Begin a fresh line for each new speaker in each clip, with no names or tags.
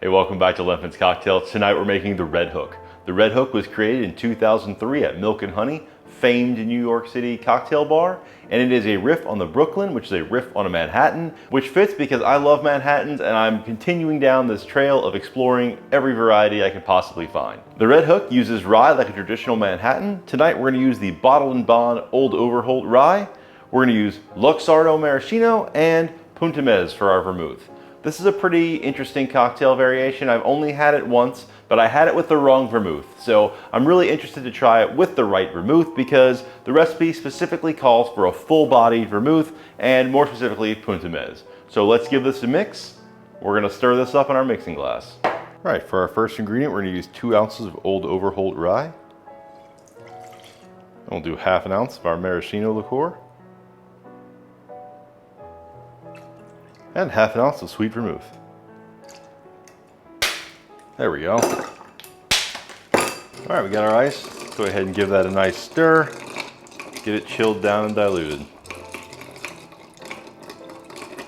Hey, welcome back to Lenfant's Cocktails. Tonight we're making the RedHook. The RedHook was created in 2003 at Milk and Honey, famed New York City cocktail bar, and it is a riff on the Brooklyn, which is a riff on a Manhattan, which fits because I love Manhattans and I'm continuing down this trail of exploring every variety I can possibly find. The RedHook uses rye like a traditional Manhattan. Tonight we're going to use the Bottled & Bond Old Overholt rye. We're going to use Luxardo Maraschino and Punt for our vermouth. This is a pretty interesting cocktail variation. I've only had it once, but I had it with the wrong vermouth. So I'm really interested to try it with the right vermouth because the recipe specifically calls for a full-bodied vermouth and more specifically Punt. So let's give this a mix. We're gonna stir this up in our mixing glass. All right, for our first ingredient, we're gonna use 2 ounces of Old Overholt rye. And we'll do ½ an ounce of our maraschino liqueur. And ½ an ounce of sweet vermouth. There we go. All right, we got our ice. Let's go ahead and give that a nice stir. Get it chilled down and diluted.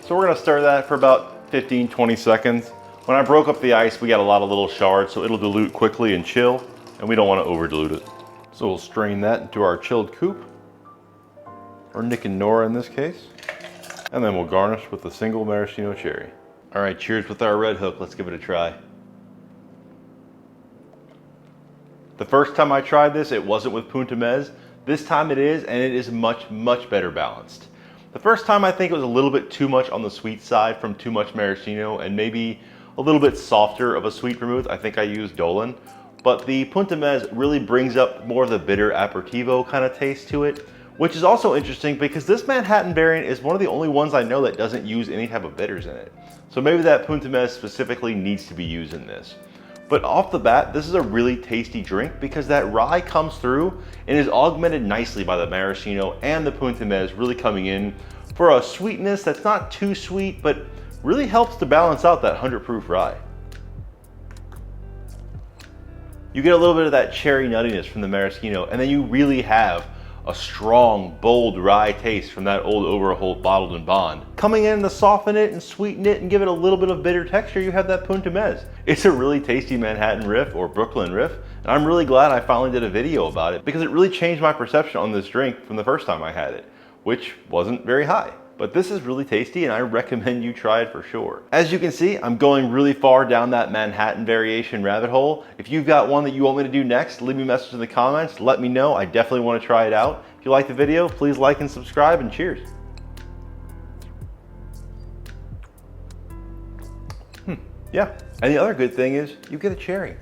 So we're gonna stir that for about 15-20 seconds. When I broke up the ice, we got a lot of little shards, so it'll dilute quickly and chill, and we don't wanna over dilute it. So we'll strain that into our chilled coupe, or Nick and Nora in this case. And then we'll garnish with a single maraschino cherry. All right, cheers with our RedHook. Let's give it a try. The first time I tried this, it wasn't with Punt. This time it is, and it is much, much better balanced. The first time I think it was a little bit too much on the sweet side from too much maraschino and maybe a little bit softer of a sweet vermouth. I think I used Dolan. But the Punt really brings up more of the bitter aperitivo kind of taste to it, which is also interesting because this Manhattan variant is one of the only ones I know that doesn't use any type of bitters in it. So maybe that Punt specifically needs to be used in this. But off the bat, this is a really tasty drink because that rye comes through and is augmented nicely by the maraschino and the Punt really coming in for a sweetness that's not too sweet, but really helps to balance out that 100 proof rye. You get a little bit of that cherry nuttiness from the maraschino, and then you really have a strong, bold rye taste from that Old Overholt Bottled & Bond. Coming in to soften it and sweeten it and give it a little bit of bitter texture, you have that Punt. It's a really tasty Manhattan riff or Brooklyn riff, and I'm really glad I finally did a video about it because it really changed my perception on this drink from the first time I had it, which wasn't very high. But this is really tasty and I recommend you try it for sure. As you can see, I'm going really far down that Manhattan variation rabbit hole. If you've got one that you want me to do next, leave me a message in the comments. Let me know. I definitely want to try it out. If you like the video, please like and subscribe, and cheers. Yeah, and the other good thing is you get a cherry.